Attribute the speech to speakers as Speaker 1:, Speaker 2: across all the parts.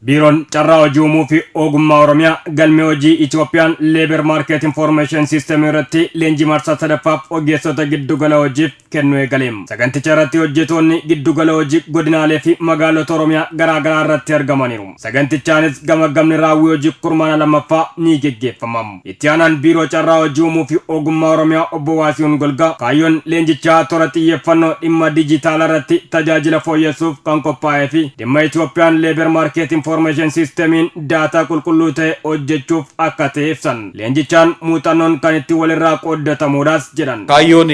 Speaker 1: Biiroon carraa hojii uumuu fi ogummaa Oromiyaa galmee hojii Itoophiyaan Labour Market Information System irratti leenjii marsaa sadaffaaf ogeessota giddugala hojiif kennu eegaleem. Saganticha irratti hojjetoonni giddugala hojii godinaalee fi magaalota Oromiyaa garaa garaa irratti argamaniiru. Sagantichaanis gamagamni raawwii hojii kurmaana lammaffaa ni geggeeffamam. Itti aanaan biiroo carraa hojii uumuu fi ogummaa Oromiyaa obbo Waasihuun Golgaa kaayyoon leenjichaa toora xiyyeeffannoo dhimma dijitaalaa irratti tajaajila fooyyessuuf kan qophaa'ee fi dhimma Itoophiyaan Labour Market Information Systemin data qulqulluu ta'e hojjechuuf akka ta'e ibsan. Leenjichaan muuxannoon kan itti walirraa qooddatamuudhaas jedhan.
Speaker 2: Kaayyoon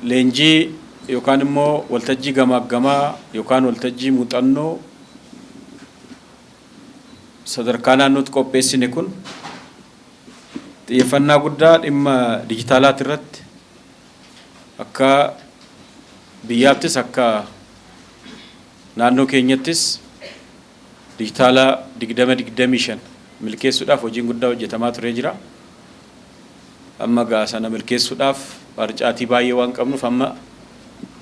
Speaker 2: leenjii yookaan immoo waltajjii gamaaggamaa yookaan waltajjii muuxannoo sadarkaa naannootti qopheessine kun xiyyeeffannaa guddaa dhimma dijitaalaati irratti akka biyyaattis akka naannoo keenyattis dijitaala 2025 milkeessuudhaaf hojiin guddaa hojjetamaa turee jira. Amma gaa sana milkeessuudhaaf barcaatii baay'ee waan qabnuuf amma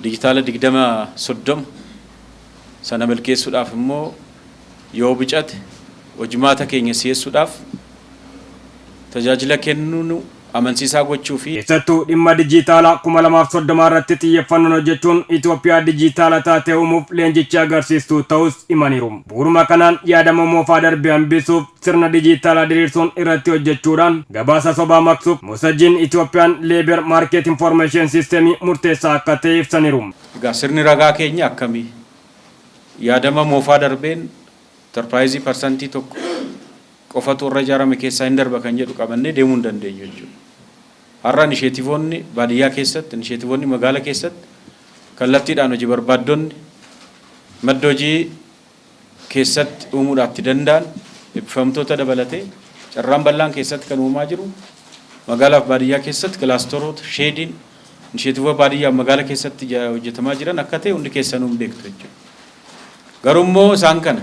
Speaker 2: dijitaala 2030 sana milkeessuudhaaf immoo yoo bicate hojimaata keenya si'eessuudhaaf tajaajila kennuun amansiisaa gochuu fi
Speaker 1: keessattuu dhimma dijitaalaa 2030 irratti xiyyeeffannoon hojjechuun Itoophiyaa dijitaala taatee uumuuf leenjicha agarsiistuu ta'us himaniiru. Bu'uuruma kanaan yaadama moofaa darbee hambisuuf sirna dijitaalaa diriirsuun irratti hojjechuudhaan gabaasa sobaa maqsuuf moosajjiin Itoophiyaan Labour Market Information System murteessaa akka ta'e ibsaniiru.
Speaker 2: Egaa sirni ragaa keenya akkamii yaadama moofaa darbeen enterpiraayizii parsantii tokko qofatu irra ijaarame keessaa hin darba kan jedhu qabannee deemuu hin dandeenyu jechuudha. Har'a inisheetivoonni baadiyyaa keessatti, inisheetivoonni magaalaa keessatti kallattiidhaan hojii barbaaddonni madda hojii keessatti uumuudhaaf itti danda'an eebbifamtoota dabalatee carraan bal'aan keessatti kan uumaa jiru magaalaa fi baadiyyaa keessatti kilaastoroota sheediin inisheetivoo baadiyyaa magaalaa keessatti hojjetamaa jiran akka ta'e hundi keessanuu hin beektu jechuudha. Garuu immoo isaan kana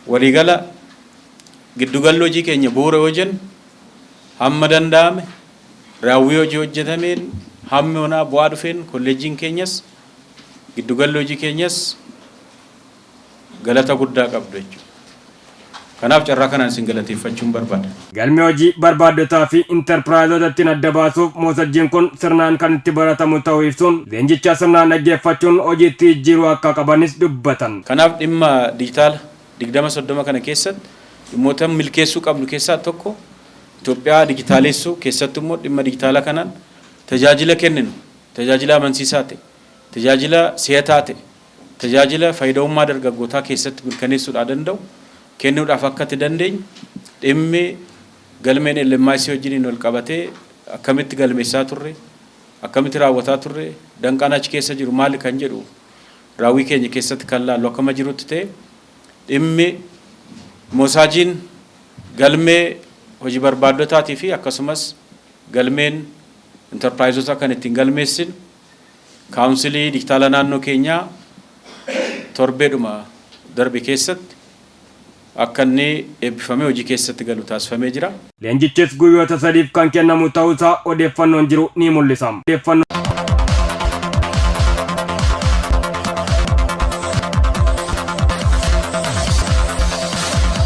Speaker 2: waliigala giddugalli hojii keenya bu'uura yoo jennu hamma danda'ame raawwii hojii hojjetameen hammi onaa bu'aa dhufeen kolleejjiin keenyas giddugalli hojii keenyas galata guddaa qabdu jechuudha. Kanaaf carraa kanaan isin galateeffachuun barbaada.
Speaker 1: Galmee hojii barbaaddotaa fi intarpiraayizotatti adda baasuuf moosajjiin kun sirnaan kan itti baratamu ta'uu ibsuun leenjicha sirnaan dhaggeeffachuun hojiitti jijjiiruu akka qabanis dubbatan.
Speaker 2: Kanaaf dhimma dijitaala 2030 kana keessatti dhimmoota milkeessuu qabnu keessaa tokko Itoophiyaa dijitaalessuu keessatti immoo dhimma dijitaala kanaan tajaajila kenninu tajaajila amansiisaa ta'e tajaajila si'ataa ta'e tajaajila fayyadamummaa dargaggootaa keessatti mirkaneessuudhaa danda'u kennuudhaaf akka itti dandeenyu dhimmi galmeen LMIC wajjin wal qabatee akkamitti galmeessaa turre akkamitti raawwataa turre danqaan achi keessa jiru maali kan jedhu raawwii keenya keessatti kan laallu akkama jirutti ta'e dhimmi moosaajiin galmee hojii barbaaddotaatii fi akkasumas galmeen enterpiraayizota kan ittiin galmeessin kaawunsilii dijitaala naannoo keenyaa torbeedhuma darbe keessatti akka inni eebbifamee hojii keessatti galu taasifamee jira.
Speaker 1: Leenjichis guyyoota 3 kan kennamu ta'uusaa odeeffannoon jiru ni mul'isa.